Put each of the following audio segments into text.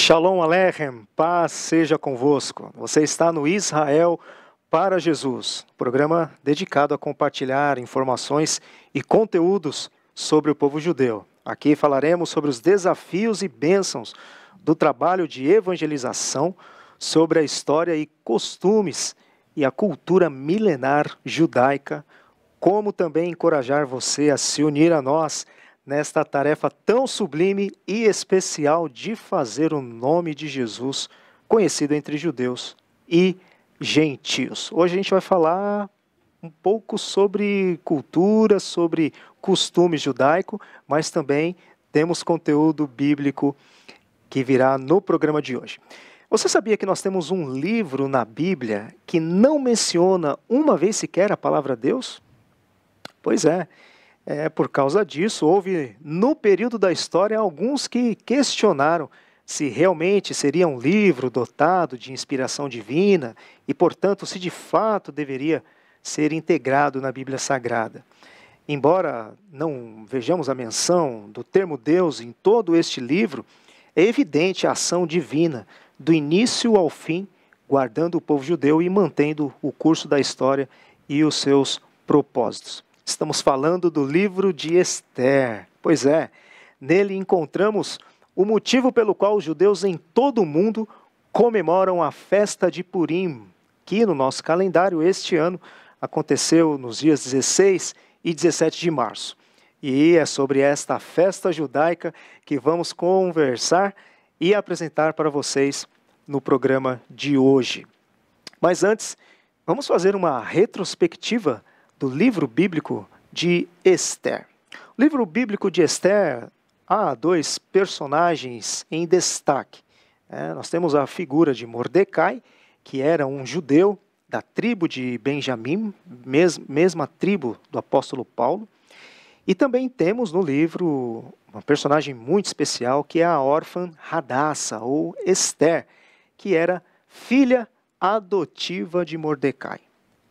Shalom Aleichem, paz seja convosco. Você está no Israel para Jesus, programa dedicado a compartilhar informações e conteúdos sobre o povo judeu. Aqui falaremos sobre os desafios e bênçãos do trabalho de evangelização, sobre a história e costumes e a cultura milenar judaica, como também encorajar você a se unir a nós nesta tarefa tão sublime e especial de fazer o nome de Jesus conhecido entre judeus e gentios. Hoje a gente vai falar um pouco sobre cultura, sobre costume judaico, mas também temos conteúdo bíblico que virá no programa de hoje. Você sabia que nós temos um livro na Bíblia que não menciona uma vez sequer a palavra Deus? Pois é. Por causa disso, houve no período da história alguns que questionaram se realmente seria um livro dotado de inspiração divina e, portanto, se de fato deveria ser integrado na Bíblia Sagrada. Embora não vejamos a menção do termo Deus em todo este livro, é evidente a ação divina do início ao fim, guardando o povo judeu e mantendo o curso da história e os seus propósitos. Estamos falando do livro de Esther. Pois é, nele encontramos o motivo pelo qual os judeus em todo o mundo comemoram a festa de Purim, que no nosso calendário este ano aconteceu nos dias 16 e 17 de março. E é sobre esta festa judaica que vamos conversar e apresentar para vocês no programa de hoje. Mas antes, vamos fazer uma retrospectiva do livro bíblico de Esther. O livro bíblico de Esther há dois personagens em destaque. Nós temos a figura de Mordecai, que era um judeu da tribo de Benjamim, mesma tribo do apóstolo Paulo. E também temos no livro uma personagem muito especial, que é a órfã Hadassa, ou Esther, que era filha adotiva de Mordecai.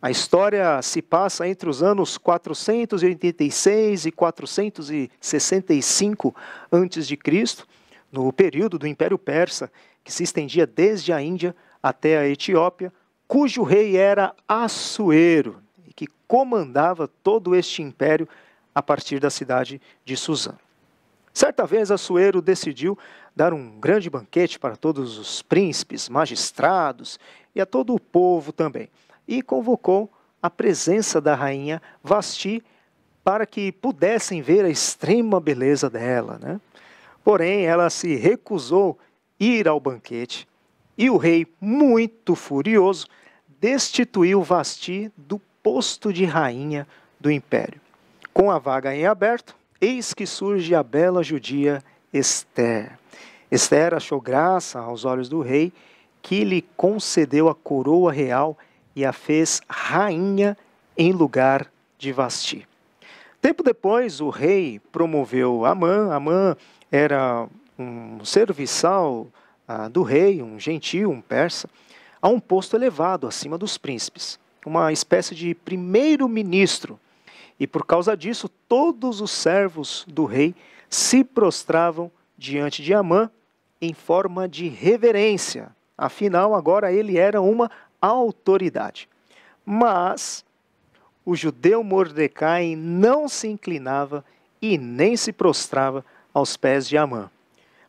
A história se passa entre os anos 486 e 465 a.C., no período do Império Persa, que se estendia desde a Índia até a Etiópia, cujo rei era Assuero, e que comandava todo este império a partir da cidade de Suzã. Certa vez, Assuero decidiu dar um grande banquete para todos os príncipes, magistrados e a todo o povo também, e convocou a presença da rainha Vasti para que pudessem ver a extrema beleza dela, Porém, ela se recusou ir ao banquete e o rei, muito furioso, destituiu Vasti do posto de rainha do império. Com a vaga em aberto, eis que surge a bela judia Esther. Esther achou graça aos olhos do rei, que lhe concedeu a coroa real e a fez rainha em lugar de Vasti. Tempo depois, o rei promoveu Amã. Amã era um serviçal do rei, um gentio, um persa, a um posto elevado acima dos príncipes, uma espécie de primeiro-ministro. E por causa disso, todos os servos do rei se prostravam diante de Amã em forma de reverência. Afinal, agora ele era uma autoridade. Mas o judeu Mordecai não se inclinava e nem se prostrava aos pés de Amã.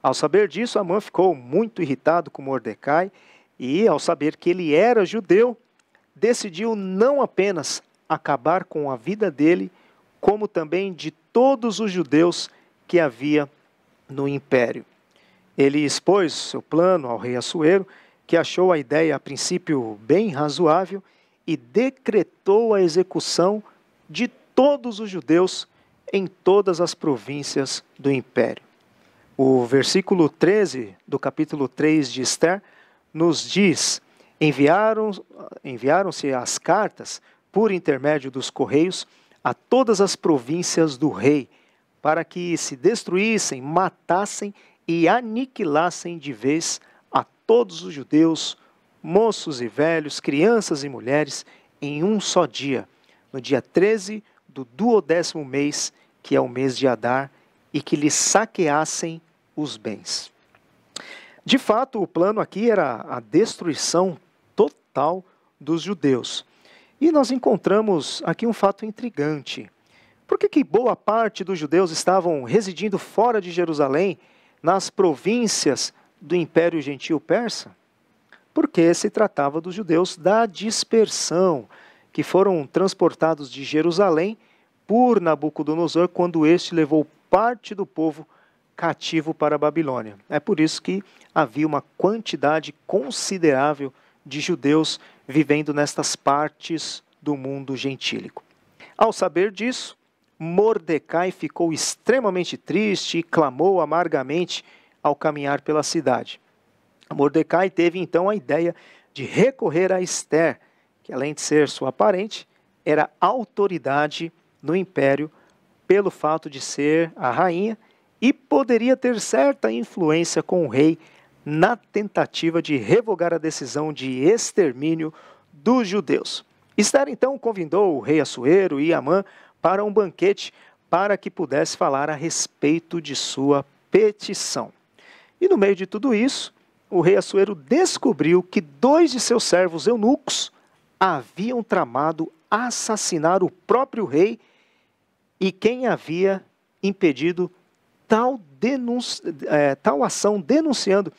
Ao saber disso, Amã ficou muito irritado com Mordecai e, ao saber que ele era judeu, decidiu não apenas acabar com a vida dele, como também de todos os judeus que havia no império. Ele expôs seu plano ao rei Assuero, que achou a ideia a princípio bem razoável e decretou a execução de todos os judeus em todas as províncias do império. O versículo 13 do capítulo 3 de Esther nos diz: enviaram-se as cartas por intermédio dos correios a todas as províncias do rei, para que se destruíssem, matassem e aniquilassem de vez a todos os judeus, moços e velhos, crianças e mulheres, em um só dia, no dia 13 do 12º mês, que é o mês de Adar, e que lhe saqueassem os bens. De fato, o plano aqui era a destruição total dos judeus. E nós encontramos aqui um fato intrigante. Por que boa parte dos judeus estavam residindo fora de Jerusalém, nas províncias do Império Gentil Persa? Porque se tratava dos judeus da dispersão, que foram transportados de Jerusalém por Nabucodonosor, quando este levou parte do povo cativo para a Babilônia. É por isso que havia uma quantidade considerável de judeus vivendo nestas partes do mundo gentílico. Ao saber disso, Mordecai ficou extremamente triste e clamou amargamente ao caminhar pela cidade. Mordecai teve então a ideia de recorrer a Ester, que além de ser sua parente, era autoridade no império pelo fato de ser a rainha e poderia ter certa influência com o rei na tentativa de revogar a decisão de extermínio dos judeus. Ester então convidou o rei Assuero e Amã para um banquete para que pudesse falar a respeito de sua petição. E no meio de tudo isso, o rei Assuero descobriu que 2 de seus servos eunucos haviam tramado assassinar o próprio rei e quem havia impedido tal ação denunciando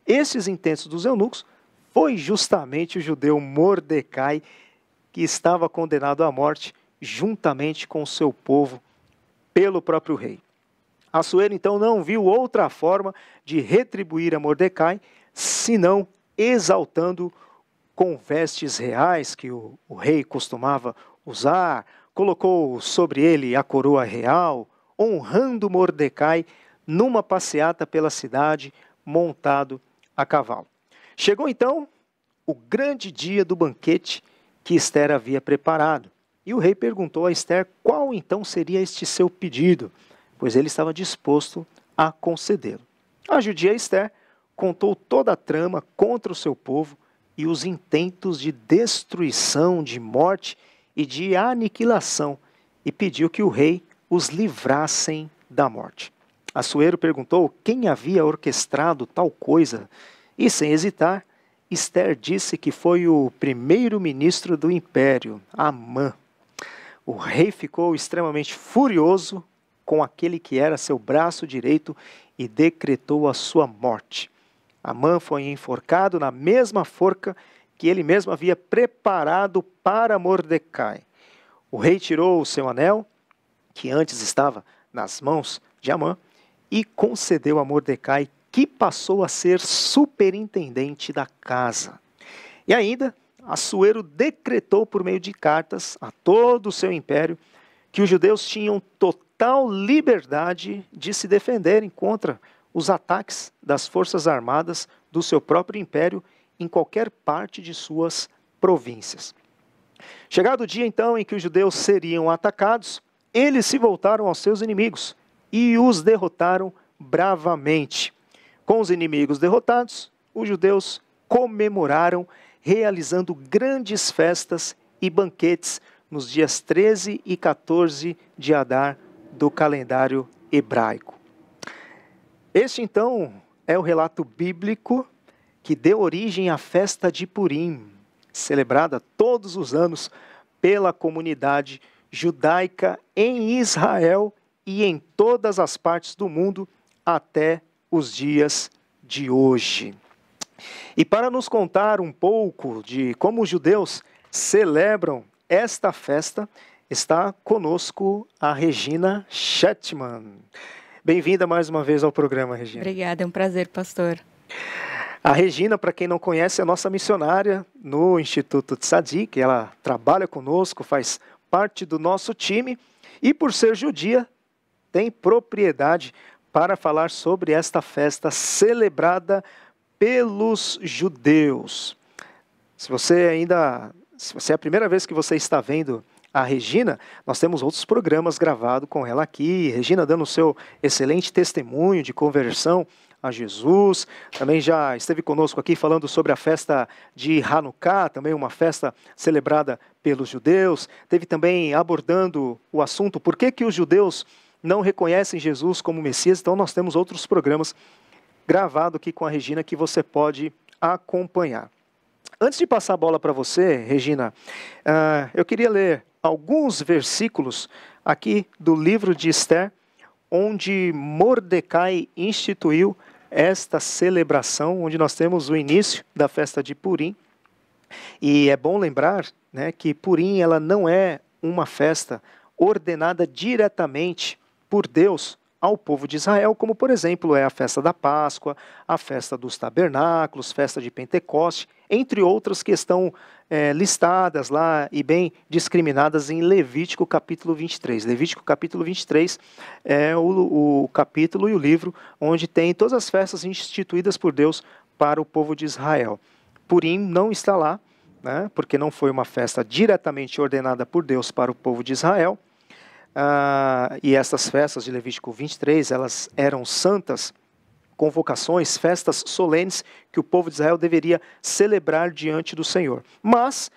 esses intentos dos eunucos foi justamente o judeu Mordecai, que estava condenado à morte juntamente com o seu povo pelo próprio rei. Assuero então não viu outra forma de retribuir a Mordecai, senão exaltando com vestes reais que o rei costumava usar, colocou sobre ele a coroa real, honrando Mordecai numa passeata pela cidade, montado a cavalo. Chegou então o grande dia do banquete que Ester havia preparado. E o rei perguntou a Ester qual então seria este seu pedido, pois ele estava disposto a concedê-lo. A judia Ester contou toda a trama contra o seu povo e os intentos de destruição, de morte e de aniquilação, e pediu que o rei os livrassem da morte. Assuero perguntou quem havia orquestrado tal coisa, e sem hesitar, Ester disse que foi o primeiro-ministro do império, Amã. O rei ficou extremamente furioso com aquele que era seu braço direito e decretou a sua morte. Amã foi enforcado na mesma forca que ele mesmo havia preparado para Mordecai. O rei tirou o seu anel, que antes estava nas mãos de Amã, e concedeu a Mordecai, que passou a ser superintendente da casa. E ainda, Assuero decretou por meio de cartas a todo o seu império que os judeus tinham total liberdade de se defenderem contra os ataques das forças armadas do seu próprio império em qualquer parte de suas províncias. Chegado o dia então em que os judeus seriam atacados, eles se voltaram aos seus inimigos e os derrotaram bravamente. Com os inimigos derrotados, os judeus comemoraram realizando grandes festas e banquetes nos dias 13 e 14 de Adar do calendário hebraico. Este então é o relato bíblico que deu origem à festa de Purim, celebrada todos os anos pela comunidade judaica em Israel e em todas as partes do mundo até os dias de hoje. E para nos contar um pouco de como os judeus celebram esta festa, está conosco a Regina Shetman. Bem-vinda mais uma vez ao programa, Regina. Obrigada, é um prazer, pastor. A Regina, para quem não conhece, é a nossa missionária no Instituto Tzadik. Ela trabalha conosco, faz parte do nosso time e, por ser judia, tem propriedade para falar sobre esta festa celebrada pelos judeus. Se você é a primeira vez que você está vendo a Regina, nós temos outros programas gravados com ela aqui. Regina dando o seu excelente testemunho de conversão a Jesus. Também já esteve conosco aqui falando sobre a festa de Hanukkah, também uma festa celebrada pelos judeus. Teve também abordando o assunto por que os judeus não reconhecem Jesus como Messias. Então nós temos outros programas gravado aqui com a Regina que você pode acompanhar. Antes de passar a bola para você, Regina, eu queria ler alguns versículos aqui do livro de Esther, onde Mordecai instituiu esta celebração, onde nós temos o início da festa de Purim. E é bom lembrar, né, que Purim ela não é uma festa ordenada diretamente por Deus ao povo de Israel, como por exemplo é a festa da Páscoa, a festa dos tabernáculos, festa de Pentecoste, entre outras que estão listadas lá e bem discriminadas em Levítico capítulo 23. Levítico capítulo 23 é o capítulo e o livro onde tem todas as festas instituídas por Deus para o povo de Israel. Purim não está lá, né, porque não foi uma festa diretamente ordenada por Deus para o povo de Israel. E essas festas de Levítico 23, elas eram santas convocações, festas solenes que o povo de Israel deveria celebrar diante do Senhor. Mas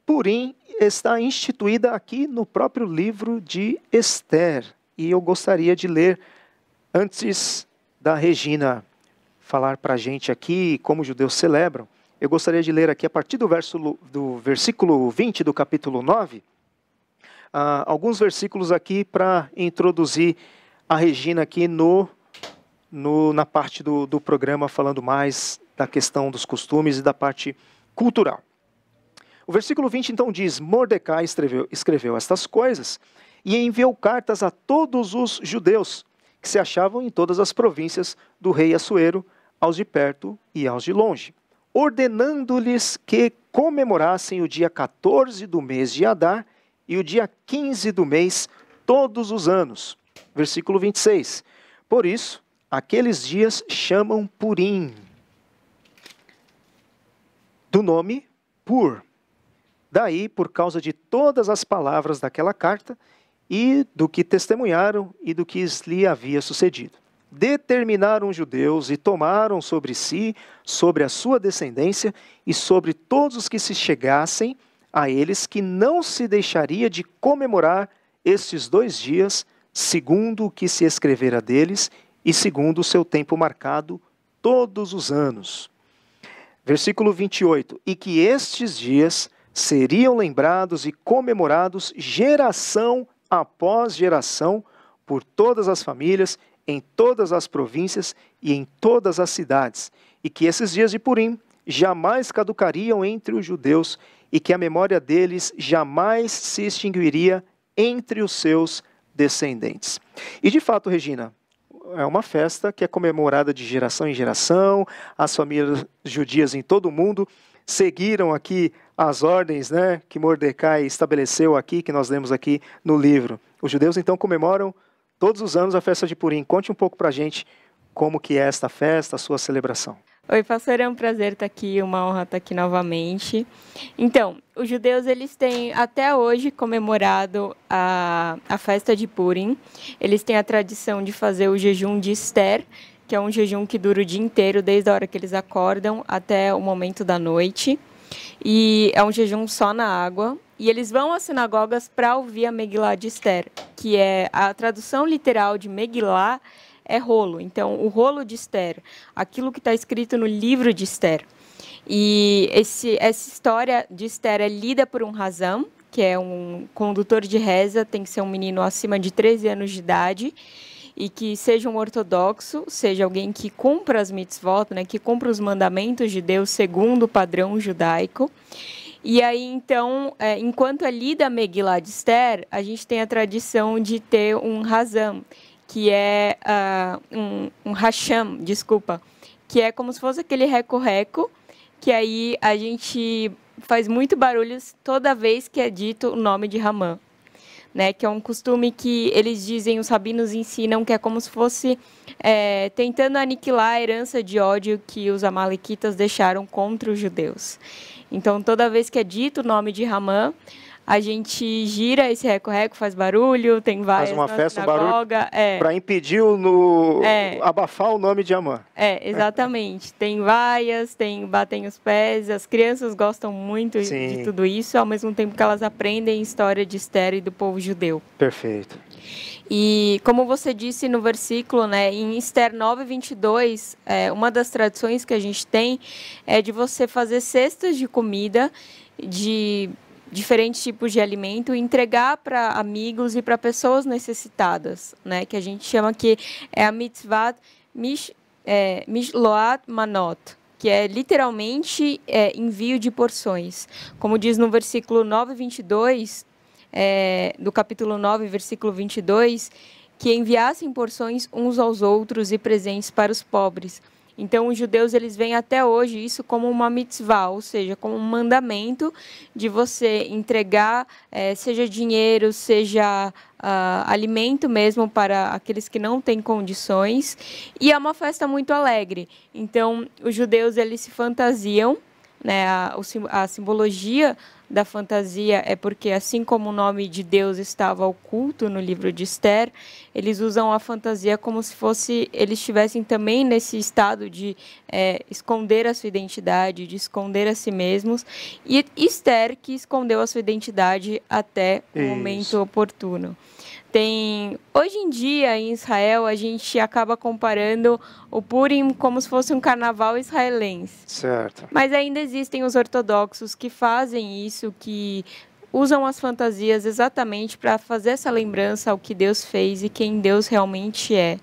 Purim está instituída aqui no próprio livro de Esther. E eu gostaria de ler, antes da Regina falar para a gente aqui como os judeus celebram, eu gostaria de ler aqui a partir do versículo 20 do capítulo 9, alguns versículos aqui para introduzir a Regina aqui na parte do programa, falando mais da questão dos costumes e da parte cultural. O versículo 20 então diz: Mordecai escreveu estas coisas e enviou cartas a todos os judeus que se achavam em todas as províncias do rei Assuero, aos de perto e aos de longe, ordenando-lhes que comemorassem o dia 14 do mês de Adar e o dia 15 do mês todos os anos. Versículo 26. Por isso, aqueles dias chamam Purim, do nome Pur. Daí, por causa de todas as palavras daquela carta e do que testemunharam e do que lhe havia sucedido. Determinaram os judeus e tomaram sobre si, sobre a sua descendência e sobre todos os que se chegassem a eles, que não se deixaria de comemorar estes 2 dias, segundo o que se escrevera deles e segundo o seu tempo marcado, todos os anos. Versículo 28. E que estes dias seriam lembrados e comemorados geração após geração por todas as famílias, em todas as províncias e em todas as cidades, e que esses dias de Purim jamais caducariam entre os judeus e que a memória deles jamais se extinguiria entre os seus descendentes. E de fato, Regina, é uma festa que é comemorada de geração em geração, as famílias judias em todo o mundo seguiram aqui as ordens, né, que Mordecai estabeleceu aqui, que nós lemos aqui no livro. Os judeus então comemoram todos os anos a festa de Purim. Conte um pouco para a gente como que é esta festa, a sua celebração. Oi, pastor, é um prazer estar aqui, uma honra estar aqui novamente. Então, os judeus, eles têm até hoje comemorado a festa de Purim. Eles têm a tradição de fazer o jejum de Esther, que é um jejum que dura o dia inteiro, desde a hora que eles acordam até o momento da noite. E é um jejum só na água. E eles vão às sinagogas para ouvir a Megilá de Esther, que é a tradução literal de Megilá, é rolo. Então, o rolo de Esther, aquilo que está escrito no livro de Esther. E essa história de Esther é lida por um razão, que é um condutor de reza, tem que ser um menino acima de 13 anos de idade, e que seja um ortodoxo, seja alguém que cumpra as mitzvot, né, que cumpra os mandamentos de Deus segundo o padrão judaico. E aí, então, enquanto é lida a Megilá de Esther, a gente tem a tradição de ter um razão, que é um Hasham, que é como se fosse aquele reco-reco, que aí a gente faz muito barulho toda vez que é dito o nome de Ramã, né? Que é um costume que eles dizem, os rabinos ensinam, que é como se fosse tentando aniquilar a herança de ódio que os amalequitas deixaram contra os judeus. Então, toda vez que é dito o nome de Ramã, a gente gira esse reco-reco, faz barulho, tem várias faz uma festa, sinagoga, para impedir abafar o nome de Amã. Exatamente. Tem vaias, batem os pés, as crianças gostam muito de tudo isso, ao mesmo tempo que elas aprendem a história de Esther e do povo judeu. Perfeito. E como você disse no versículo, né, em Esther 9:22, uma das tradições que a gente tem é de você fazer cestas de comida de diferentes tipos de alimento e entregar para amigos e para pessoas necessitadas, né, que a gente chama que é a mitzvah Mishloat Manot, que é literalmente envio de porções. Como diz no versículo 9:22, do capítulo 9, versículo 22, que enviassem porções uns aos outros e presentes para os pobres. Então, os judeus eles veem até hoje isso como uma mitzvah, ou seja, como um mandamento de você entregar, seja dinheiro, seja alimento mesmo para aqueles que não têm condições. E é uma festa muito alegre. Então, os judeus eles se fantasiam, né, a simbologia da fantasia é porque, assim como o nome de Deus estava oculto no livro de Esther, eles usam a fantasia como se eles estivessem também nesse estado de esconder a sua identidade, de esconder a si mesmos. E Esther que escondeu a sua identidade até o momento oportuno. Hoje em dia, em Israel, a gente acaba comparando o Purim como se fosse um carnaval israelense. Certo. Mas ainda existem os ortodoxos que fazem isso, que usam as fantasias exatamente para fazer essa lembrança ao que Deus fez e quem Deus realmente é,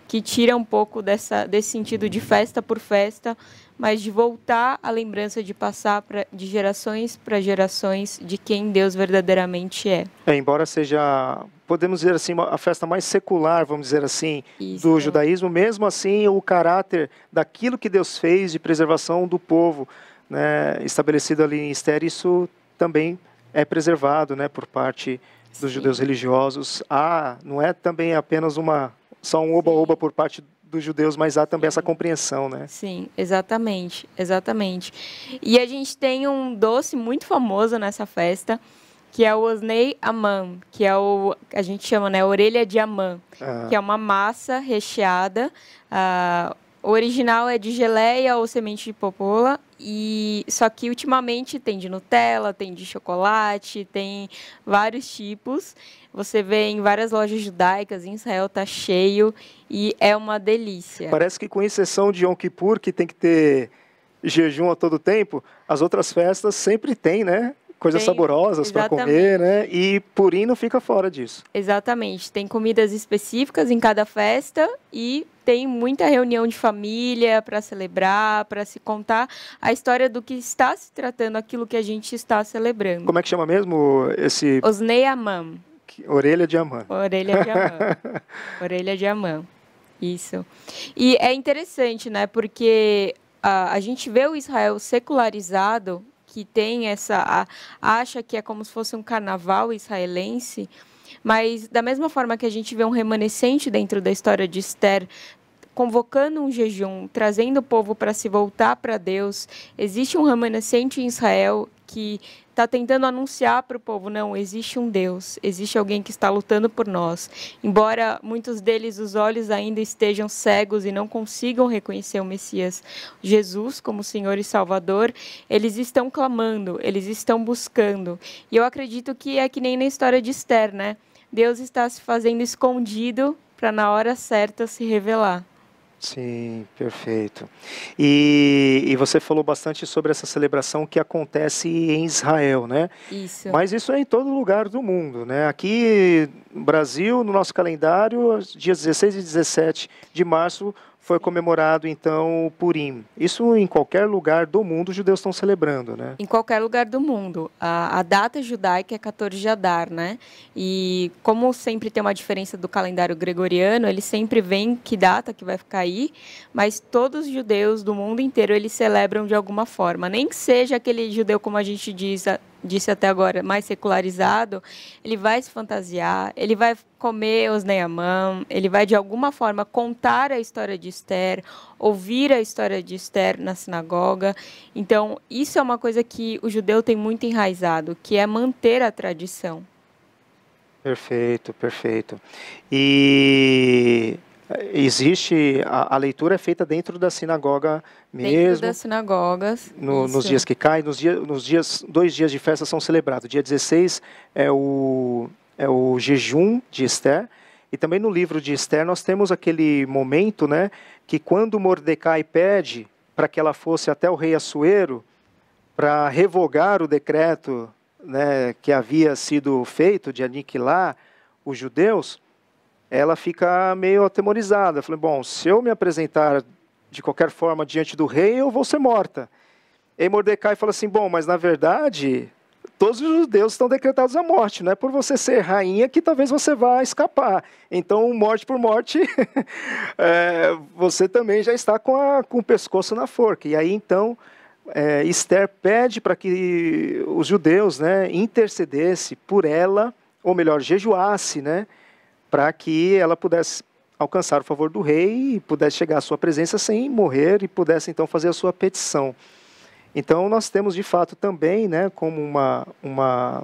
que tira um pouco desse sentido de festa por festa, mas de voltar a lembrança de passar de gerações para gerações de quem Deus verdadeiramente é. Embora seja, podemos dizer assim, a festa mais secular, vamos dizer assim, do judaísmo, mesmo assim o caráter daquilo que Deus fez de preservação do povo, né, estabelecido ali em Esther, isso também é preservado, né, por parte dos judeus religiosos. Não é também apenas só um oba-oba por parte dos judeus, mas há também essa compreensão, né? Sim, exatamente, exatamente. E a gente tem um doce muito famoso nessa festa, que é o Osnei Amam, que é a gente chama, né, orelha de Amã, que é uma massa recheada. O original é de geleia ou semente de popola, só que ultimamente tem de Nutella, tem de chocolate, tem vários tipos. Você vê em várias lojas judaicas, em Israel está cheio e é uma delícia. Parece que com exceção de Yom Kippur, que tem que ter jejum a todo tempo, as outras festas sempre tem, né? Coisas saborosas para comer, né? E Purim não fica fora disso. Exatamente. Tem comidas específicas em cada festa e tem muita reunião de família para celebrar, para se contar a história do que está se tratando, aquilo que a gente está celebrando. Como é que chama mesmo esse... Osnei Amam. Orelha de Amã. Orelha de Amã. Orelha de Amã. Isso. E é interessante, né? Porque a gente vê o Israel secularizado, que tem acha que é como se fosse um carnaval israelense, mas da mesma forma que a gente vê um remanescente dentro da história de Esther, convocando um jejum, trazendo o povo para se voltar para Deus, existe um remanescente em Israel que está tentando anunciar para o povo, não, existe um Deus, existe alguém que está lutando por nós. Embora muitos deles, os olhos ainda estejam cegos e não consigam reconhecer o Messias, Jesus como Senhor e Salvador, eles estão clamando, eles estão buscando. E eu acredito que é que nem na história de Esther, né? Deus está se fazendo escondido para na hora certa se revelar. Sim, perfeito. E você falou bastante sobre essa celebração que acontece em Israel, né? Isso. Mas isso é em todo lugar do mundo, né? Aqui no Brasil, no nosso calendário, dias 16 e 17 de março foi comemorado, então, o Purim. Isso em qualquer lugar do mundo os judeus estão celebrando, né? Em qualquer lugar do mundo. A data judaica é 14 de Adar, né? E como sempre tem uma diferença do calendário gregoriano, eles sempre veem que data que vai ficar aí, mas todos os judeus do mundo inteiro, eles celebram de alguma forma. Nem que seja aquele judeu, como a gente disse até agora, mais secularizado, ele vai se fantasiar, ele vai comer os Neyamam, ele vai de alguma forma contar a história de Esther, ouvir a história de Esther na sinagoga. Então, isso é uma coisa que o judeu tem muito enraizado, que é manter a tradição. Perfeito, perfeito. E existe, a leitura é feita dentro da sinagoga mesmo? Dentro das sinagogas. Nos dias que caem, 2 dias de festa são celebrados. Dia 16 é o jejum de Esther E também no livro de Esther nós temos aquele momento, né, que quando Mordecai pede para que ela fosse até o rei Assuero para revogar o decreto, né, que havia sido feito de aniquilar os judeus, ela fica meio atemorizada. Falei, bom, se eu me apresentar de qualquer forma diante do rei, eu vou ser morta. E Mordecai fala assim, bom, mas na verdade, todos os judeus estão decretados à morte, não é por você ser rainha que talvez você vá escapar. Então, morte por morte, você também já está com o pescoço na forca. E aí, então, Esther pede para que os judeus, né, intercedessem por ela, ou melhor, jejuasse, né, para que ela pudesse alcançar o favor do rei e pudesse chegar à sua presença sem morrer e pudesse então fazer a sua petição. Então nós temos de fato também, né, como uma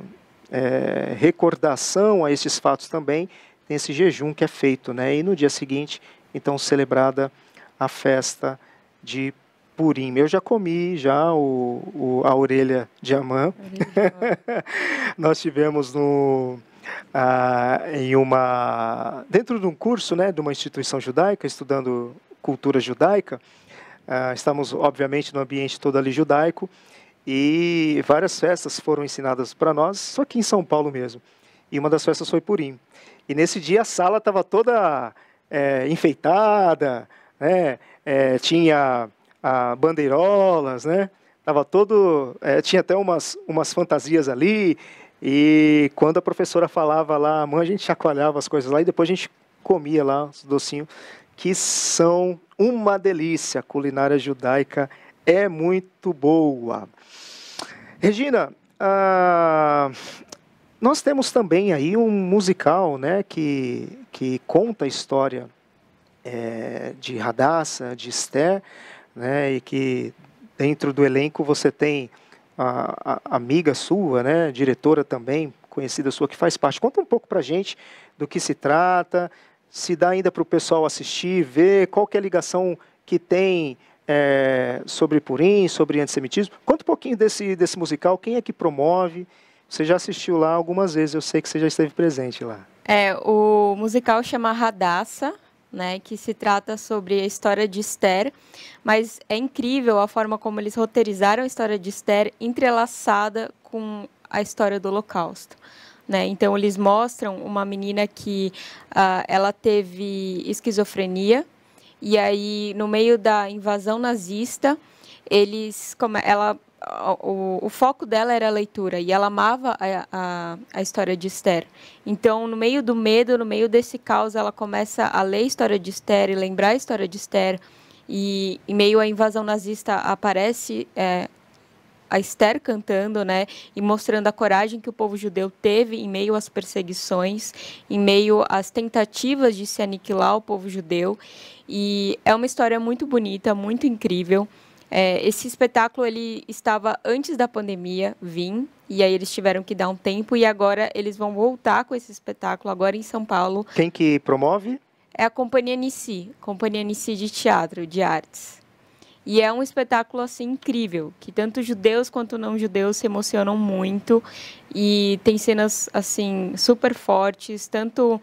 recordação a esses fatos também, tem esse jejum que é feito, né, e no dia seguinte, então celebrada a festa de Purim. Eu já comi já a orelha de Amã. Nós tivemos dentro de um curso, né, de uma instituição judaica, estudando cultura judaica. Estamos, obviamente, no ambiente todo ali judaico, e várias festas foram ensinadas para nós, só que em São Paulo mesmo. E uma das festas foi Purim. E nesse dia a sala estava toda enfeitada, né, tinha bandeirolas, né, tinha até umas fantasias ali. E quando a professora falava lá, a gente chacoalhava as coisas lá e depois a gente comia lá os docinhos, que são uma delícia. A culinária judaica é muito boa. Regina, nós temos também aí um musical, né, que conta a história de Hadassah, de Esther, né, e que dentro do elenco você tem a amiga sua, né, diretora também, conhecida sua, que faz parte. Conta um pouco para a gente do que se trata, se dá ainda para o pessoal assistir, ver qual que é a ligação que tem sobre Purim, sobre antissemitismo. Conta um pouquinho desse musical, quem é que promove? Você já assistiu lá algumas vezes, eu sei que você já esteve presente lá. O musical chama Hadassah, né, que se trata sobre a história de Esther, mas é incrível a forma como eles roteirizaram a história de Esther entrelaçada com a história do Holocausto, né? Então eles mostram uma menina que ela teve esquizofrenia, e aí no meio da invasão nazista o foco dela era a leitura, e ela amava a história de Esther. Então, no meio do medo, no meio desse caos, ela começa a ler a história de Esther e lembrar a história de Esther. E em meio à invasão nazista, aparece a Esther cantando, né, e mostrando a coragem que o povo judeu teve em meio às perseguições, em meio às tentativas de se aniquilar o povo judeu. E é uma história muito bonita, muito incrível. Esse espetáculo ele estava antes da pandemia vir, e aí eles tiveram que dar um tempo, e agora eles vão voltar com esse espetáculo, agora em São Paulo. Quem que promove? É a Companhia Nissi de Teatro, de Artes. E é um espetáculo assim incrível, que tanto judeus quanto não judeus se emocionam muito, e tem cenas assim super fortes, tanto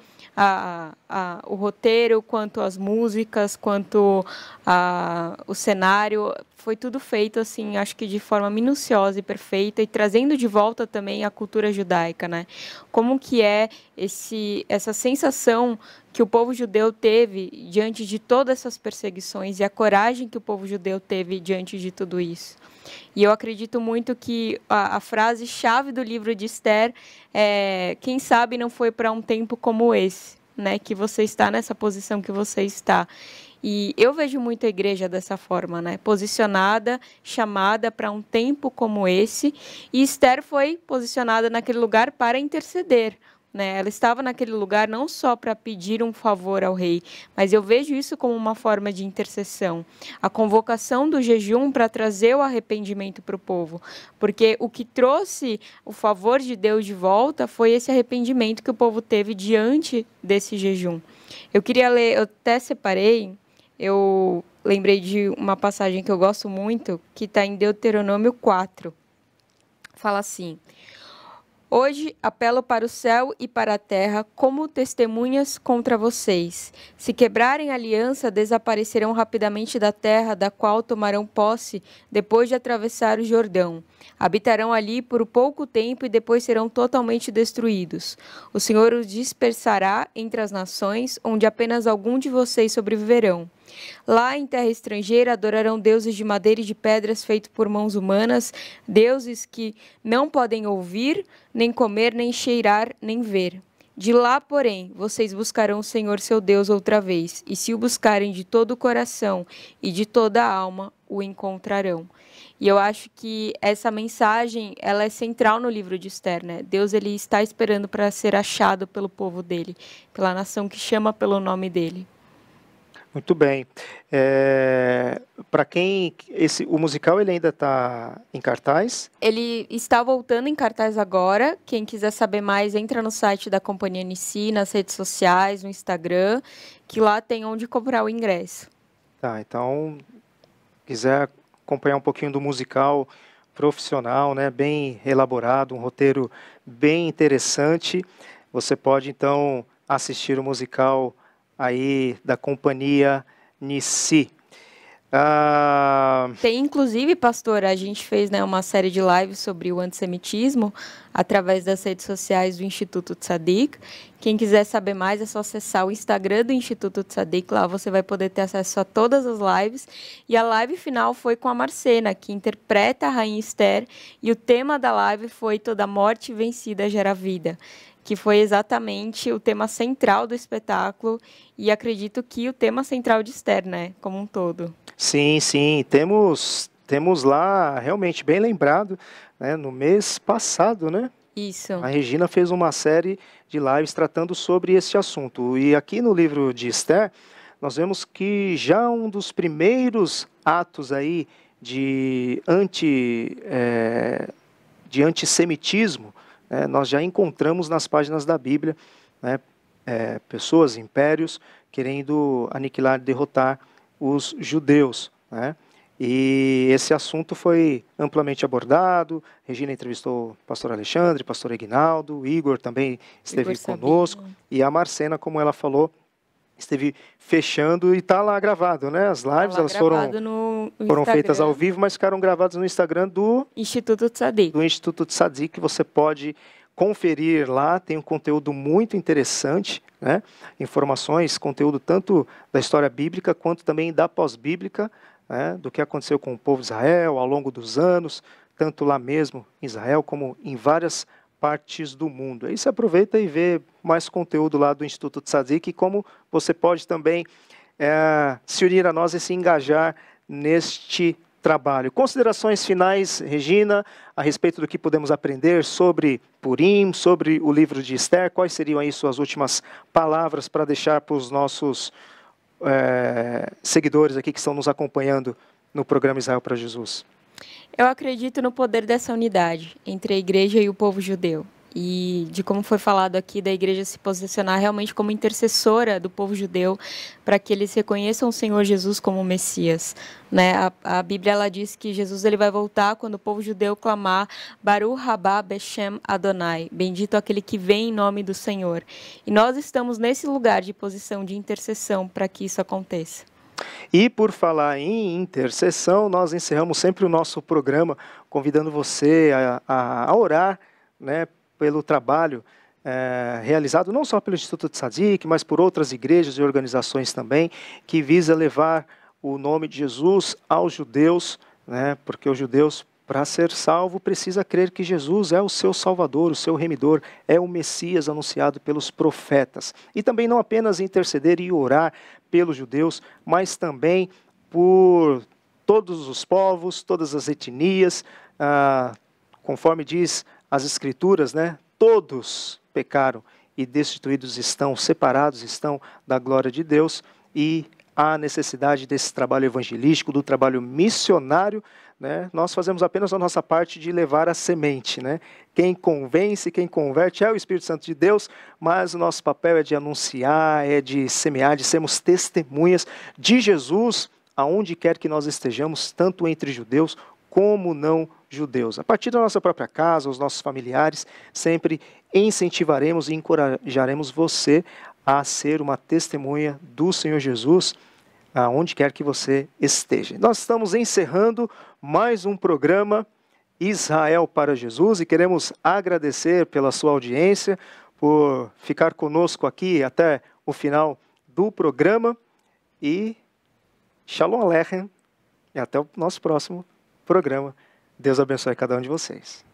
o roteiro, quanto as músicas, quanto o cenário. Foi tudo feito assim, acho que de forma minuciosa e perfeita, e trazendo de volta também a cultura judaica, né? Como que é essa sensação que o povo judeu teve diante de todas essas perseguições, e a coragem que o povo judeu teve diante de tudo isso. E eu acredito muito que a frase-chave do livro de Esther é: quem sabe não foi para um tempo como esse, né, que você está nessa posição que você está. E eu vejo muito a igreja dessa forma, né, posicionada, chamada para um tempo como esse, e Esther foi posicionada naquele lugar para interceder, né? Ela estava naquele lugar não só para pedir um favor ao rei, mas eu vejo isso como uma forma de intercessão. A convocação do jejum para trazer o arrependimento para o povo. Porque o que trouxe o favor de Deus de volta foi esse arrependimento que o povo teve diante desse jejum. Eu queria ler, eu até separei, eu lembrei de uma passagem que eu gosto muito, que está em Deuteronômio 4. Fala assim: Hoje apelo para o céu e para a terra como testemunhas contra vocês. Se quebrarem a aliança, desaparecerão rapidamente da terra, da qual tomarão posse depois de atravessar o Jordão. Habitarão ali por pouco tempo e depois serão totalmente destruídos. O Senhor os dispersará entre as nações, onde apenas algum de vocês sobreviverão. Lá em terra estrangeira adorarão deuses de madeira e de pedras feitos por mãos humanas, deuses que não podem ouvir, nem comer, nem cheirar, nem ver. De lá, porém, vocês buscarão o Senhor seu Deus outra vez, e se o buscarem de todo o coração e de toda a alma, o encontrarão. E eu acho que essa mensagem, ela é central no livro de Esther, né? Deus, ele está esperando para ser achado pelo povo dele, pela nação que chama pelo nome dele. Muito bem. Para quem o musical ele ainda está em cartaz? Ele está voltando em cartaz agora. Quem quiser saber mais, entra no site da Companhia Nissi, nas redes sociais, no Instagram, que lá tem onde comprar o ingresso. Tá, então, quiser acompanhar um pouquinho do musical profissional, né, bem elaborado, um roteiro bem interessante, você pode então assistir o musical aí da Companhia Nissi. Tem, inclusive, pastor, a gente fez, né, uma série de lives sobre o antissemitismo através das redes sociais do Instituto Tzadik. Quem quiser saber mais é só acessar o Instagram do Instituto Tzadik, lá você vai poder ter acesso a todas as lives. E a live final foi com a Marcena, que interpreta a Rainha Esther, e o tema da live foi Toda Morte Vencida Gera Vida, que foi exatamente o tema central do espetáculo, e acredito que o tema central de Esther, né, como um todo. Sim, sim, temos lá, realmente bem lembrado, né, no mês passado, né? Isso. A Regina fez uma série de lives tratando sobre esse assunto. E aqui no livro de Esther, nós vemos que já um dos primeiros atos aí de antissemitismo, nós já encontramos nas páginas da Bíblia, né, pessoas, impérios, querendo aniquilar, derrotar os judeus, né? E esse assunto foi amplamente abordado. Regina entrevistou o pastor Alexandre, pastor Eginaldo, o Igor também esteve conosco, e a Marcena, como ela falou, esteve fechando e está lá gravado, né? As lives, elas foram feitas ao vivo, mas ficaram gravadas no Instagram do Instituto Tzadik. Do Instituto Tzadik, que você pode conferir lá, tem um conteúdo muito interessante, né? Informações, conteúdo tanto da história bíblica quanto também da pós-bíblica, né? Do que aconteceu com o povo de Israel ao longo dos anos, tanto lá mesmo em Israel como em várias partes do mundo. Aí você aproveita e vê mais conteúdo lá do Instituto Tzadik e como você pode também se unir a nós e se engajar neste trabalho. Considerações finais, Regina, a respeito do que podemos aprender sobre Purim, sobre o livro de Esther. Quais seriam aí suas últimas palavras para deixar para os nossos seguidores aqui que estão nos acompanhando no programa Israel para Jesus? Eu acredito no poder dessa unidade entre a igreja e o povo judeu. E de como foi falado aqui, da igreja se posicionar realmente como intercessora do povo judeu, para que eles reconheçam o Senhor Jesus como Messias, né? A Bíblia, ela diz que Jesus, ele vai voltar quando o povo judeu clamar Baruch Rabá Beshem Adonai, bendito aquele que vem em nome do Senhor. E nós estamos nesse lugar de posição de intercessão para que isso aconteça. E por falar em intercessão, nós encerramos sempre o nosso programa convidando você a orar, né, pelo trabalho realizado não só pelo Instituto Tzadik, mas por outras igrejas e organizações também, que visa levar o nome de Jesus aos judeus, né, porque os judeus, para ser salvo, precisa crer que Jesus é o seu Salvador, o seu Remidor, é o Messias anunciado pelos profetas. E também não apenas interceder e orar pelos judeus, mas também por todos os povos, todas as etnias, conforme diz as Escrituras, né? Todos pecaram e destituídos estão, separados estão da glória de Deus, e há necessidade desse trabalho evangelístico, do trabalho missionário, né? Nós fazemos apenas a nossa parte de levar a semente, né? Quem convence, quem converte é o Espírito Santo de Deus, mas o nosso papel é de anunciar, é de semear, de sermos testemunhas de Jesus aonde quer que nós estejamos, tanto entre judeus como não judeus. A partir da nossa própria casa, os nossos familiares, sempre incentivaremos e encorajaremos você a ser uma testemunha do Senhor Jesus, aonde quer que você esteja. Nós estamos encerrando mais um programa Israel para Jesus e queremos agradecer pela sua audiência, por ficar conosco aqui até o final do programa e Shalom Aleichem e até o nosso próximo programa. Deus abençoe cada um de vocês.